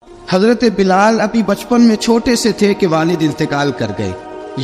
حضرت بلال ابھی بچپن میں چھوٹے سے تھے کہ والد انتقال کر گئے.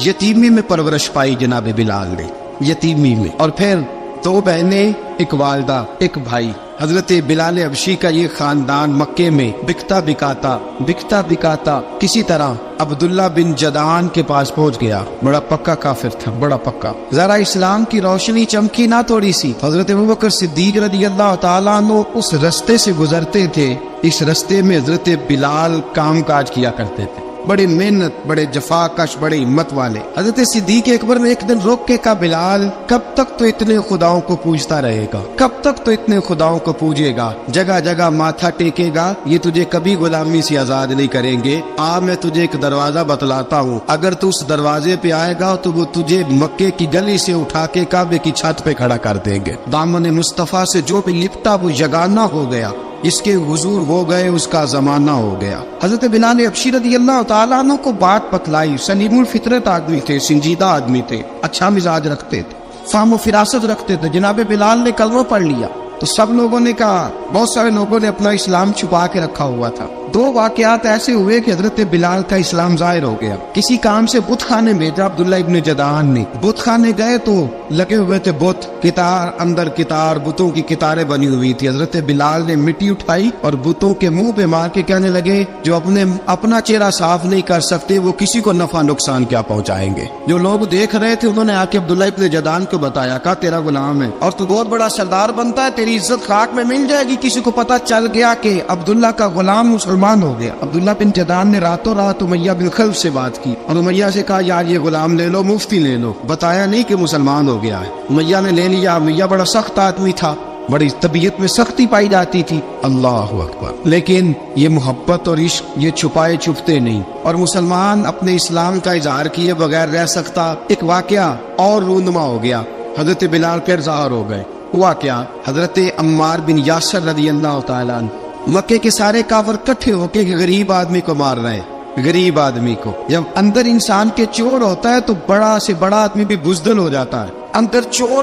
یتیمی میں پرورش پائی جناب بلال نے، یتیمی میں. اور پھر 2 بہنیں، ایک والدہ، ایک بھائی. حضرت بلال حبشی کا یہ خاندان مکے میں بکتا بکاتا کسی طرح عبداللہ بن جدعان کے پاس پہنچ گیا. بڑا پکا کافر تھا، بڑا پکا. ذرا اسلام کی روشنی چمکی نہ تھوڑی سی. حضرت ابوبکر صدیق رضی اللہ تعالیٰ عنہ اس رستے سے گزرتے تھے. اس رستے میں حضرت بلال کام کاج کیا کرتے تھے، بڑے محنت، بڑے جفا کش، بڑے ہمت والے. حضرت صدیق اکبر نے ایک دن روک کے کہا، بلال کب تک تو اتنے خداؤں کو پوجتا رہے گا، کب تک تو اتنے خداؤں کو پوجے گا، جگہ جگہ ماتھا ٹیکے گا، یہ تجھے کبھی غلامی سے آزاد نہیں کریں گے. میں تجھے ایک دروازہ بتلاتا ہوں، اگر تو اس دروازے پہ آئے گا تو وہ تجھے مکے کی گلی سے اٹھا کے کعبے کی چھت پہ کھڑا کر دیں گے. دامن مصطفیٰ سے جو بھی لپٹا وہ یگانہ ہو گیا، اس کے حضور ہو گئے، اس کا زمانہ ہو گیا. حضرت بلال حبشی رضی اللہ تعالیٰ عنہ کو بات پتلائی. سلیم الفطرت آدمی تھے، سنجیدہ آدمی تھے، اچھا مزاج رکھتے تھے، فہم و فراست رکھتے تھے. جناب بلال نے کلمہ پڑھ لیا تو سب لوگوں نے کہا، بہت سارے لوگوں نے اپنا اسلام چھپا کے رکھا ہوا تھا. 2 واقعات ایسے ہوئے کہ حضرت بلال کا اسلام ظاہر ہو گیا. کسی کام سے بت خانے بھیجا عبداللہ ابن جدعان نے. بت خانے گئے تو لگے ہوئے تھے بت، کتار اندر کتار، بتوں کی کتاریں بنی ہوئی تھی. حضرت بلال نے مٹی اٹھائی اور بتوں کے منہ پہ مار کے کہنے لگے، جو اپنا چہرہ صاف نہیں کر سکتے وہ کسی کو نفع نقصان کیا پہنچائیں گے. جو لوگ دیکھ رہے تھے انہوں نے آ کے عبداللہ ابن جدعان کو بتایا، کہا تیرا غلام ہے اور تو بہت بڑا سردار بنتا ہے، تیری عزت خاک میں مل جائے گی. کسی کو پتہ چل گیا کہ عبداللہ کا غلام مسلمان ہو گیا. عبداللہ بن جدعان نے راتوں رات امیہ بن خلف سے بات کی اور امیہ سے کہا، یار یہ غلام لے لو، مفتی لے لو. بتایا نہیں کہ مسلمان ہو گیا ہے. امیہ نے لے لیا. امیہ بڑا سخت آدمی تھا، بڑی طبیعت میں سختی پائی جاتی تھی. اللہ اکبر. لیکن یہ محبت اور عشق یہ چھپائے چھپتے نہیں، اور مسلمان اپنے اسلام کا اظہار کیے بغیر رہ سکتا. ایک واقعہ اور رونما ہو گیا. حضرت بلال کے ظاہر ہو گئے. ہوا کیا، حضرت عمار بن یاسر رضی اللہ تعالیٰ عنہ، مکے کے سارے کافر کٹھے ہو کے غریب آدمی کو مار رہے ہیں. غریب آدمی کو جب اندر انسان کے چور ہوتا ہے تو بڑا سے بڑا آدمی بھی بزدل ہو جاتا ہے.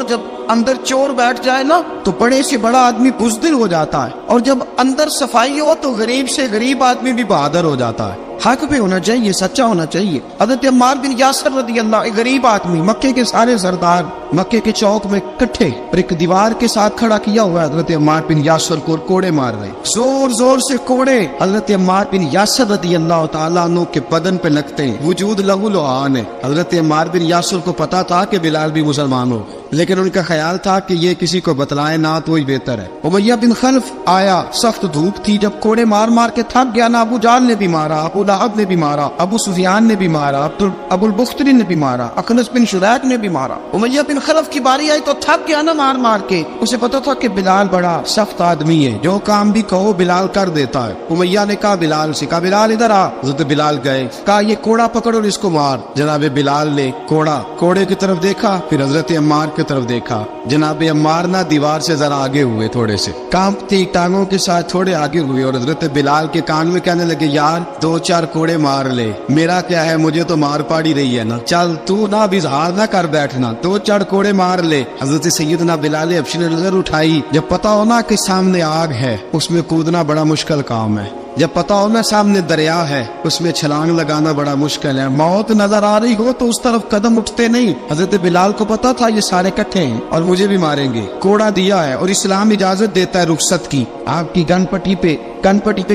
جب اندر چور بیٹھ جائے نا تو بڑے سے بڑا آدمی بزدل ہو جاتا ہے، اور جب اندر صفائی ہو تو غریب سے غریب آدمی بھی بہادر ہو جاتا ہے. حق پہ ہونا چاہیے، سچا ہونا چاہیے. حضرت عمار بن یاسر رضی اللہ، ایک غریب آدمی، مکے کے سارے سردار مکے کے چوک میں کٹھے اور ایک دیوار کے ساتھ کھڑا کیا ہوا ہے. حضرت عمار بن یاسر کو کوڑے مار رہے، زور زور سے کوڑے حضرت عمار بن یاسر رضی اللہ تعالیٰ عنہ کے بدن پہ لگتے ہیں. وجود لہو لعان ہے. حضرت عمار بن یاسر کو پتا تھا کہ بلال بھی مسلمان ہو، لیکن ان کا خیال تھا کہ یہ کسی کو بتلائے نہ تو ہی بہتر ہے. امیہ بن خلف آیا، سخت دھوپ تھی، جب کوڑے مار مار کے تھک گیا نا، ابو جال نے بھی مارا، ابو لہب نے بھی مارا، ابو سفیان نے بھی مارا، ابو البختری نے بھی مارا، اخنس بن شریک نے بھی مارا. امیہ بن خلف کی باری آئی تو تھک گیا نا مار مار کے. اسے پتا تھا کہ بلال بڑا سخت آدمی ہے، جو کام بھی کہو بلال کر دیتا ہے. امیہ نے کہا بلال سے، کہا بلال ادھر آ. حضرت بلال گئے، کہا یہ کوڑا پکڑو اور اس کو مار. جناب بلال نے کوڑے کی طرف دیکھا، پھر حضرت عمار کی طرف دیکھا. جناب عمار نہ دیوار سے ذرا آگے ہوئے، تھوڑے سے کانپتی ٹانگوں کے ساتھ تھوڑے آگے ہوئے، اور حضرت بلال کے کان میں کہنے لگے، یار 2-4 کوڑے مار لے، میرا کیا ہے، مجھے تو مار پاڑی رہی ہے نا، چل تو نہ اب اظہار نہ کر بیٹھنا، 2-4 کوڑے مار لے. حضرت سیدنا بلال حبشی نے نظر اٹھائی. جب پتا ہونا کہ سامنے آگ ہے اس میں کودنا بڑا مشکل کام ہے. جب پتا ہو نا سامنے دریا ہے اس میں چھلانگ لگانا بڑا مشکل ہے. موت نظر آ رہی ہو تو اس طرف قدم اٹھتے نہیں. حضرت بلال کو پتا تھا یہ سارے کٹھے ہیں اور مجھے بھی ماریں گے. کوڑا دیا ہے اور اسلام اجازت دیتا ہے رخصت کی. آپ کی گن پٹی پہ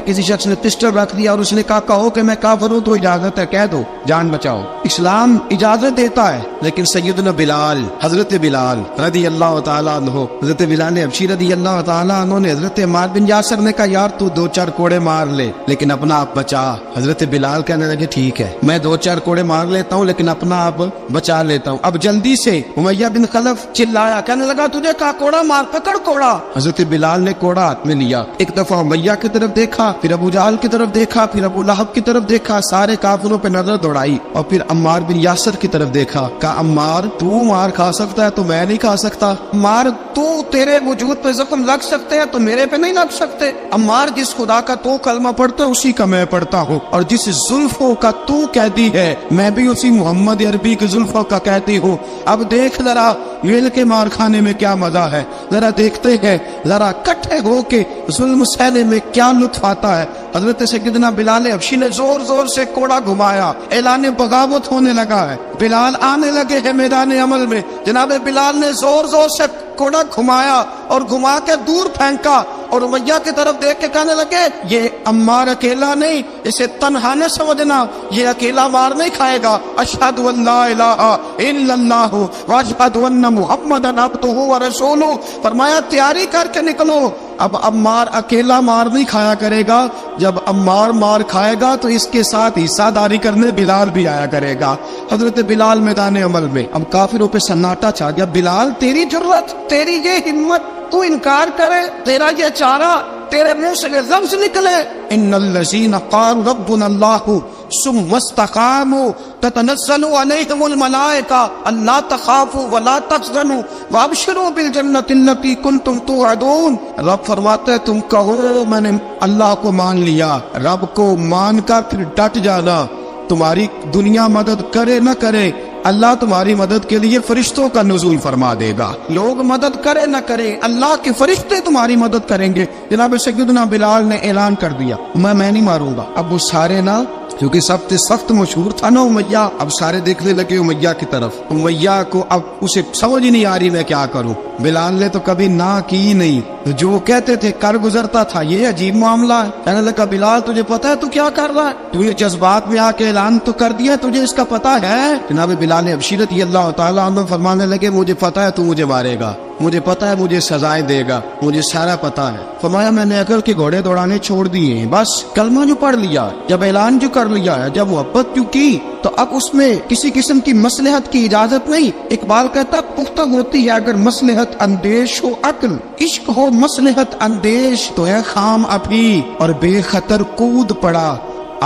کسی شخص نے پسٹل رکھ دیا اور اس نے کہا کہو کہ میں کافر ہوں تو اجازت ہے، کہہ دو، جان بچاؤ. اسلام اجازت دیتا ہے. لیکن سیدنا بلال، حضرت بلال رضی اللہ تعالیٰ عنہ، حضرت بلال حبشی رضی اللہ تعالیٰ عنہ نے حضرت عمار بن یاسر نے کہا، یار تو 2-4 کوڑے مار لے لیکن اپنا آپ بچا. حضرت بلال کہنے لگے ٹھیک ہے میں 2-4 کوڑے مار لیتا ہوں لیکن اپنا آپ بچا لیتا ہوں. اب جلدی سے امیہ بن خلف چلایا، کہنے لگا تجھے کہا کوڑا مار، پکڑ کوڑا. حضرت بلال نے کوڑا ہاتھ میں لیا، ایک دفعہ امیہ کی طرف دیکھا، پھر ابو جہل کی طرف دیکھا، پھر ابو لہب کی طرف دیکھا، سارے کافروں پہ نظر دوڑائی، اور پھر عمار بن یاسر کی طرف دیکھا. کہا عمار تو مار کھا سکتا ہے تو میں نہیں کھا سکتا. عمار تو تیرے وجود پہ زخم لگ سکتے ہیں تو میرے پہ نہیں لگ سکتے. عمار جس خدا کا تو کلمہ پڑھتا ہے اسی کا میں پڑھتا ہوں، اور جس زلفوں کا تو قیدی ہے میں بھی اسی محمد عربی کی زلفوں کا قیدی ہوں. اب دیکھ ذرا ویل کے مار کھانے میں کیا مزہ ہے، ذرا دیکھتے ہیں ذرا کٹھے ہو کے ظلم سہنے میں کیا کیا لطف آتا ہے. حضرت سیدنا بلال حبشی نے زور زور سے کوڑا گھمایا, اعلان بغاوت ہونے لگا ہے, بلال آنے لگے ہیں میدان عمل میں. جناب بلال نے زور زور سے کوڑا گھمایا اور گھما کے دور پھینکا, اور امیہ کی طرف دیکھ کے کہنے لگے یہ عمار اکیلا نہیں, اسے تنہا نہ سمجھنا, یہ اکیلا مار نہیں کھائے گا. اشہد ان لا الہ الا اللہ واشہد ان محمدن عبدہ ورسولہ. فرمایا تیاری کر کے نکلو, اب عمار اکیلا مار نہیں کھایا کرے گا, جب عمار مار کھائے گا تو اس کے ساتھ حصہ داری کرنے بلال بھی آیا کرے گا. حضرت بلال میدان عمل میں, اب کافروں پہ سناٹا چھا گیا. بلال تیری جرت, تیری یہ ہمت, تو انکار کرے, تیرا یہ چارہ, تیرے منہ سے یہ لفظ نکلے, ان الذین قالوا ربنا اللہ ثم استقاموا تتنزل علیہم الملائکہ الا تخافوا ولا تحزنوا وابشروا بالجنۃ التی کنتم توعدون. رب فرماتے ہیں تم کہو میں نے اللہ کو مان لیا, رب کو مان کر پھر ڈٹ جانا. تمہاری دنیا مدد کرے نہ کرے, اللہ تمہاری مدد کے لیے فرشتوں کا نزول فرما دے گا. لوگ مدد کرے نہ کرے, اللہ کے فرشتے تمہاری مدد کریں گے. جناب سیدنا بلال نے اعلان کر دیا میں نہیں ماروں گا. اب وہ سارے نا, کیونکہ سب سے سخت مشہور تھا نا امیہ, اب سارے دیکھنے لگے امیہ کی طرف. امیہ کو اب اسے سمجھ ہی نہیں آ رہی میں کیا کروں. بلال نے تو کبھی نہ کی نہیں, جو کہتے تھے کر گزرتا تھا. یہ عجیب معاملہ ہے. کہنے لگا بلال تجھے پتا ہے تو کیا کر رہا ہے, تو یہ جذبات میں آ کے اعلان تو کر دیا, تجھے اس کا پتا ہے. جناب بلال حبشی رضی اللہ تعالیٰ عنہ فرمانے لگے مجھے پتا ہے تو مجھے مارے گا, مجھے پتا ہے مجھے سزائیں دے گا, مجھے سارا پتا ہے. فرمایا میں نے عقل کے گھوڑے دوڑانے چھوڑ دیے ہیں, بس کلمہ جو پڑھ لیا, جب اعلان جو کر لیا ہے, جب محبت جو کی تو اب اس میں کسی قسم کی مصلحت کی اجازت نہیں. اقبال کہتا پختہ ہوتی ہے اگر مصلحت اندیش ہو عقل, عشق ہو مصلحت اندیش تو ہے خام ابھی اور بے خطر کود پڑا.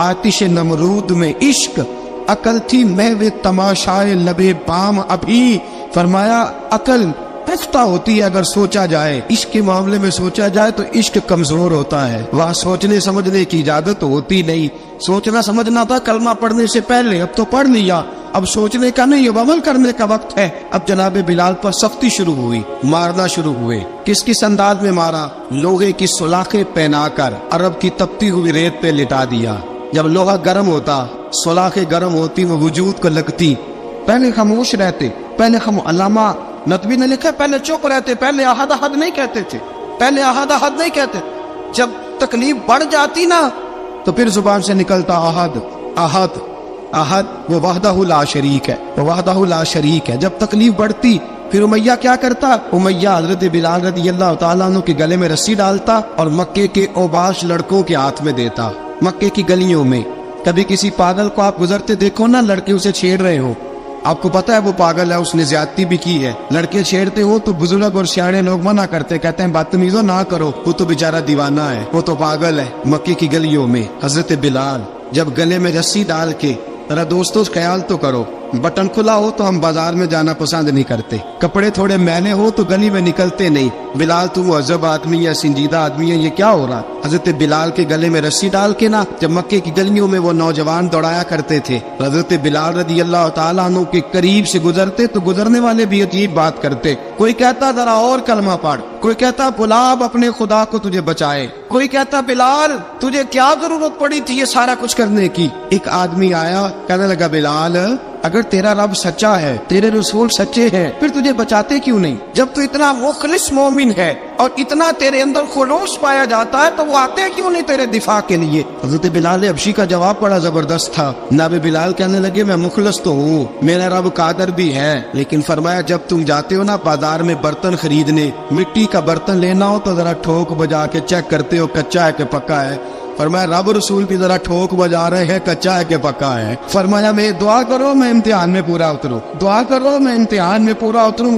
آتش نمرود میں عشق عقل تھی محو تماشائے لبے بام ابھی. فرمایا عقل پختہ ہوتی ہے اگر سوچا جائے, عشق کے معاملے میں سوچا جائے تو عشق کمزور ہوتا ہے, وہاں سوچنے سمجھنے کی اجازت ہوتی نہیں. سوچنا سمجھنا تھا کلمہ پڑھنے سے پہلے, اب تو پڑھ لیا, اب سوچنے کا نہیں, اب عمل کرنے کا وقت ہے. اب جناب بلال پر سختی شروع ہوئی, مارنا شروع ہوئے. کس انداز میں مارا, لوہے کی سلاخیں پہنا کر عرب کی تپتی ہوئی ریت پہ لٹا دیا. جب لوہا گرم ہوتا, سلاخیں گرم ہوتی, وہ وجود کو لگتی. پہلے خاموش رہتے, پہلے علامہ نتوی نے لکھا پہلے چپ رہتے, پہلے احد احد نہیں کہتے تھے, پہلے احد احد نہیں کہتے. جب تکلیف بڑھ جاتی نا تو پھر زبان سے نکلتا احد احد احد. وہ وحدہ لا شریک ہے, وہ وحدہ لا شریک ہے. جب تکلیف بڑھتی پھر امیہ کیا کرتا, امیہ حضرت بلال رضی اللہ تعالیٰ عنہ کے گلے میں رسی ڈالتا اور مکے کے اوباش لڑکوں کے ہاتھ میں دیتا. مکے کی گلیوں میں کبھی کسی پاگل کو آپ گزرتے دیکھو نا, لڑکے اسے چھیڑ رہے ہو, آپ کو پتا ہے وہ پاگل ہے, اس نے زیادتی بھی کی ہے, لڑکے چھیڑتے ہو تو بزرگ اور سیاڑے لوگ منع کرتے, کہتے ہیں بدتمیزوں نہ کرو, وہ تو بیچارہ دیوانہ ہے, وہ تو پاگل ہے. مکے کی گلیوں میں حضرت بلال جب گلے میں رسی ڈال کے, ذرا دوستوں خیال تو کرو, بٹن کھلا ہو تو ہم بازار میں جانا پسند نہیں کرتے, کپڑے تھوڑے میلے ہو تو گلی میں نکلتے نہیں. بلال تو مہذب آدمی ہے, سنجیدہ آدمی ہے, یہ کیا ہو رہا. حضرت بلال کے گلے میں رسی ڈال کے نا جب مکے کی گلیوں میں وہ نوجوان دوڑایا کرتے تھے, حضرت بلال رضی اللہ تعالیٰ عنہ کے قریب سے گزرتے تو گزرنے والے بھی عجیب بات کرتے. کوئی کہتا ذرا اور کلمہ پڑھ, کوئی کہتا بلا اپنے خدا کو تجھے بچائے, کوئی کہتا بلال تجھے کیا ضرورت پڑی تھی یہ سارا کچھ کرنے کی. ایک آدمی آیا, کہنے لگا بلال اگر تیرا رب سچا ہے, تیرے رسول سچے ہیں, پھر تجھے بچاتے کیوں نہیں؟ جب تو اتنا مخلص مومن ہے اور اتنا تیرے اندر خلوص پایا جاتا ہے تو وہ آتے کیوں نہیں تیرے دفاع کے لیے؟ حضرت بلال حبشی کا جواب بڑا زبردست تھا. جناب بلال کہنے لگے میں مخلص تو ہوں, میرا رب قادر بھی ہے, لیکن فرمایا جب تم جاتے ہو نا بازار میں برتن خریدنے, مٹی کا برتن لینا ہو تو ذرا ٹھوک بجا کے چیک کرتے ہو کچا ہے کہ پکا ہے. فرمایا رب رسول بھی ذرا ٹھوک بجا رہے ہیں کچا ہے کہ پکا ہے. فرمایا میں دعا کرو میں امتحان میں پورا اتروں, دعا کرو میں امتحان میں پورا اتروں,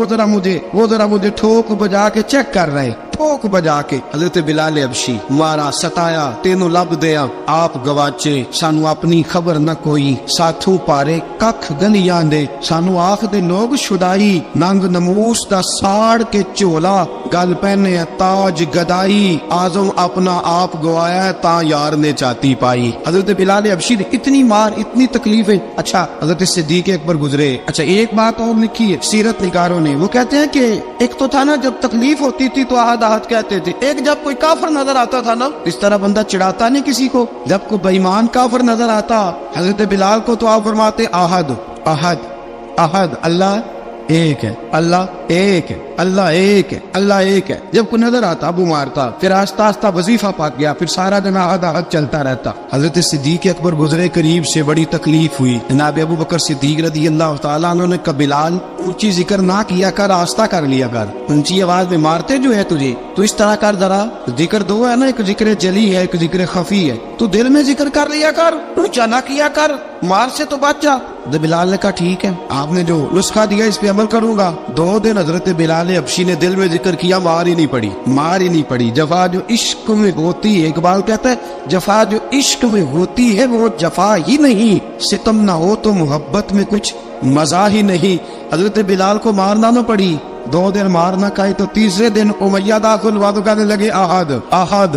وہ ذرا مجھے ٹھوک بجا کے چیک کر رہے, ٹھوک بجا کے. حضرت بلال حبشی مارا ستایا تینوں لب دیا آپ گواچے, سانو اپنی خبر نہ کوئی, ساتھوں پارے ککھ گلیاں دے, سانو آخ دے لوگ شدائی, ننگ نموس دا ساڑ کے چولا, گل پہنے تاج گدائی, آزم اپنا آپ گوایا ہے تا یار نے چاتی پائی. حضرت بلال حبشی نے اتنی مار اتنی تکلیفیں. اچھا حضرت صدیق اکبر گزرے. اچھا ایک بات اور لکھی ہے سیرت نگاروں نے, وہ کہتے ہیں کہ ایک تو تھا نا جب تکلیف ہوتی تھی تو آہد راحت کہتے تھے. ایک جب کوئی کافر نظر آتا تھا نا, اس طرح بندہ چڑھاتا نہیں کسی کو, جب کوئی بے ایمان کافر نظر آتا حضرت بلال کو تو آپ فرماتے احد احد احد, اللہ ایک ہے, اللہ ایک ہے, اللہ ایک ہے, اللہ ایک ہے. جب کوئی نظر آتا ابو مارتا, پھر آہستہ آہستہ وظیفہ پاک گیا, پھر سارا دن احد احد چلتا رہتا. حضرت صدیق اکبر گزرے قریب سے, بڑی تکلیف ہوئی. جناب ابو بکر صدیق رضی اللہ تعالیٰ عنہ نے کہا بلال اونچی ذکر نہ کیا کر, آہستہ کر لیا کر, اونچی آواز میں مارتے جو ہے تجھے, تو اس طرح کر ذرا. ذکر دو ہے نا, ایک ذکر جلی ہے, ایک ذکر خفی ہے, تو دل میں ذکر کر لیا کر, اونچا نہ کیا کر, مار سے تو بچ جا. بلال نے کہا ٹھیک ہے, آپ نے جو نسخہ دیا اس پہ عمل کروں گا. 2 دن حضرت بلال حبشی نے دل میں ذکر کیا, مار ہی نہیں پڑی, مار ہی نہیں پڑی. جفا جو عشق میں ہوتی ہے, اقبال کہتا ہے جفا جو عشق میں ہوتی ہے وہ جفا ہی نہیں, ستم نہ ہو تو محبت میں کچھ مزہ ہی نہیں. حضرت بلال کو مارنا نہ پڑی, 2 دن مارنا کھائی, تو تیسرے دن امیہ داخل وعدو کہنے لگے احد احد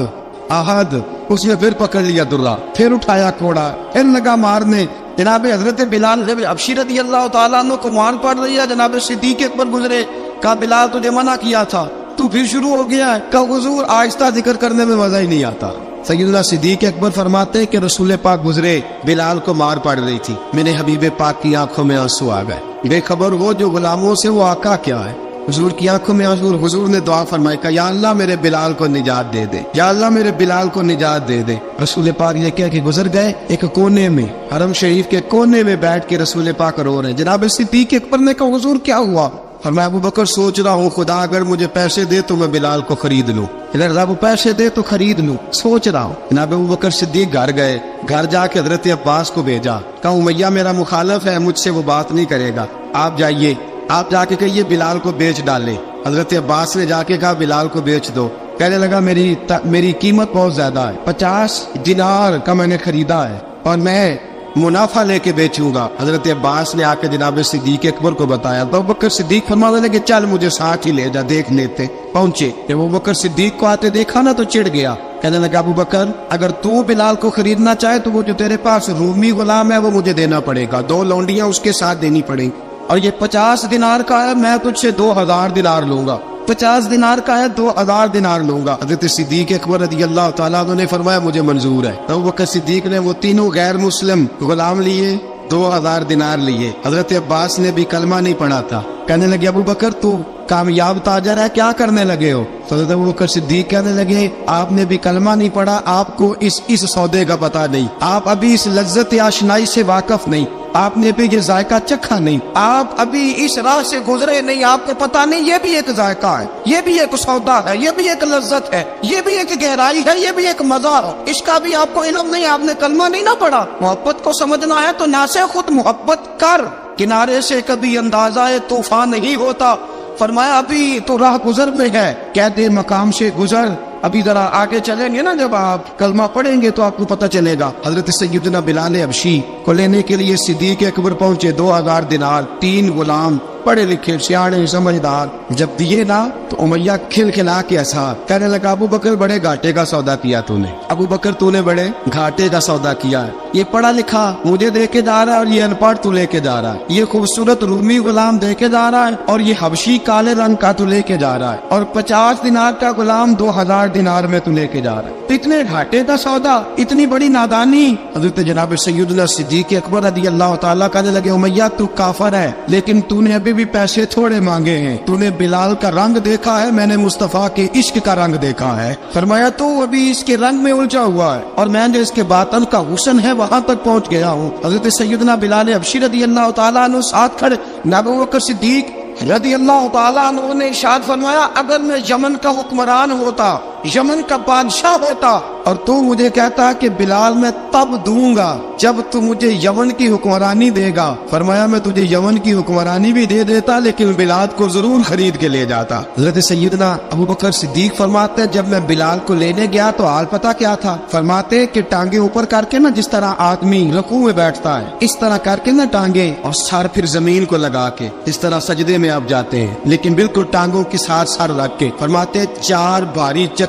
احد. اس نے پھر پکڑ لیا درہ, پھر اٹھایا کوڑا, پھر لگا مارنے. جناب حضرت بلال حبشی رضی اللہ تعالیٰ عنہ کو مار پڑ رہی ہے. جناب صدیق اکبر گزرے, کہا بلال تجھے منع کیا تھا, تو پھر شروع ہو گیا ہے. کہا حضور آہستہ ذکر کرنے میں مزہ ہی نہیں آتا. سیدنا صدیق اکبر فرماتے کہ رسول پاک گزرے, بلال کو مار پڑ رہی تھی, میرے حبیب پاک کی آنکھوں میں آنسو آ گئے. بے خبر وہ جو غلاموں سے وہ آقا کیا ہے. حضور کی آنکھوں میں آنسو. حضور نے دعا فرمائی, کہ یا اللہ میرے بلال کو نجات دے دے, یا اللہ میرے بلال کو نجات دے دے. رسول پاک یہ کہہ کہ گزر گئے. ایک کونے میں, حرم شریف کے کونے میں بیٹھ کے رسول پاک رو رہے ہیں. جناب صدیق اکبر نے کہا حضور کیا ہوا؟ فرمایا ابو بکر سوچ رہا ہوں خدا اگر مجھے پیسے دے تو میں بلال کو خرید لوں, ادھر رب پیسے دے تو خرید لوں, سوچ رہا ہوں. جناب ابو بکر صدیق گھر گئے, گھر جا کے حضرت عباس کو بھیجا, کہا امیہ میرا مخالف ہے, مجھ سے وہ بات نہیں کرے گا, آپ جائیے, آپ جا کے کہیے بلال کو بیچ ڈالے. حضرت عباس نے جا کے کہا بلال کو بیچ دو. کہنے لگا میری قیمت بہت زیادہ ہے, 50 دینار کا میں نے خریدا ہے, اور میں منافع لے کے بیچوں گا. حضرت عباس نے آ کے جناب صدیق اکبر کو بتایا, تو ابو بکر صدیق فرمانے لگے چل مجھے ساتھ ہی لے جا, دیکھ لیتے. پہنچے, جب ابو بکر صدیق کو آتے دیکھا نا تو چڑ گیا. کہنے لگا ابو بکر اگر تو بلال کو خریدنا چاہے تو وہ جو تیرے پاس رومی غلام ہے وہ مجھے دینا پڑے گا, 2 لونڈیاں اس کے ساتھ دینی پڑیں گی, اور یہ 50 دینار کا ہے, میں تجھ سے 2000 دینار لوں گا. 50 دینار کا ہے, 2000 دینار لوں گا. حضرت صدیق اکبر رضی اللہ تعالیٰ عنہ نے فرمایا مجھے منظور ہے. تو ابو بکر صدیق نے وہ تینوں غیر مسلم غلام لیے, 2000 دینار لیے. حضرت عباس نے بھی کلمہ نہیں پڑھا تھا. کہنے لگے ابو بکر تو کامیاب تاجر ہے, کیا کرنے لگے ہو؟ حضرت ابو بکر صدیق کہنے لگے آپ نے بھی کلمہ نہیں پڑھا, آپ کو اس سودے کا پتہ نہیں, آپ ابھی اس لذت آشنائی سے واقف نہیں, آپ نے بھی یہ ذائقہ چکھا نہیں, آپ ابھی اس راہ سے گزرے نہیں, آپ کو پتہ نہیں یہ بھی ایک ذائقہ ہے, یہ بھی ایک سودا ہے, یہ بھی ایک لذت ہے, یہ بھی ایک گہرائی ہے, یہ بھی ایک مزہ ہے, اس کا بھی آپ کو علم نہیں, آپ نے کلمہ نہیں نہ پڑھا. محبت کو سمجھنا ہے تو نہ سے خود محبت کر, کنارے سے کبھی اندازہ طوفان نہیں ہوتا. فرمایا ابھی تو راہ گزر میں ہے, کہتے مقام سے گزر, ابھی ذرا آگے چلیں گے نا, جب آپ کلمہ پڑھیں گے تو آپ کو پتہ چلے گا. حضرت سیدنا بلال حبشی کو لینے کے لیے صدیق اکبر پہنچے, 2000 دینار, 3 غلام پڑھے لکھے سیانے سمجھدار. جب دیے نا تو امیہ کھل کھلا کے ہنسا, کہنے لگا ابو بکر بڑے گھاٹے کا سودا کیا تو نے, ابو بکر تو نے بڑے گھاٹے کا سودا کیا ہے. یہ پڑھا لکھا مجھے دے کے جا رہا ہے, اور یہ ان پڑھ تو لے کے جا رہا ہے. یہ خوبصورت رومی غلام دے کے جا رہا ہے, اور یہ حبشی کالے رنگ کا تو لے کے جا رہا ہے, اور 50 دینار کا غلام 2000 دینار میں تو لے کے جا رہا ہے. تو اتنے گھاٹے کا سودا, اتنی بڑی نادانی. حضرت جناب سیدنا صدیق اکبر رضی اللہ تعالیٰ کہنے لگے امیہ تو کافر ہے, لیکن تو نے ابھی بھی پیسے تھوڑے مانگے ہیں, تو نے بلال کا رنگ دیکھا ہے, میں نے مصطفیٰ کے عشق کا رنگ دیکھا ہے. فرمایا تو ابھی اس کے رنگ میں الجھا ہوا ہے, اور میں جو اس کے باطن کا حسن ہے وہاں تک پہنچ گیا ہوں. حضرت سیدنا بلال حبشی رضی اللہ تعالیٰ عنہ ساتھ کھڑے. ابو بکر صدیق رضی اللہ تعالیٰ عنہ نے ارشاد فرمایا اگر میں یمن کا حکمران ہوتا, یمن کا بادشاہ ہوتا, اور تو مجھے کہتا کہ بلال میں تب دوں گا جب تو مجھے یمن کی حکمرانی دے گا. فرمایا میں تجھے یمن کی حکمرانی بھی دے دیتا, لیکن بلال کو ضرور خرید کے لے جاتا. حضرت سیدنا ابو بکر صدیق فرماتے جب میں بلال کو لینے گیا تو حال پتہ کیا تھا؟ فرماتے کہ ٹانگیں اوپر کر کے نا, جس طرح آدمی رکوع میں بیٹھتا ہے اس طرح کر کے نا ٹانگیں, اور سر پھر زمین کو لگا کے اس طرح سجدے میں آپ جاتے ہیں, لیکن بالکل ٹانگوں کے ساتھ سر رکھ کے. فرماتے 4 بھاری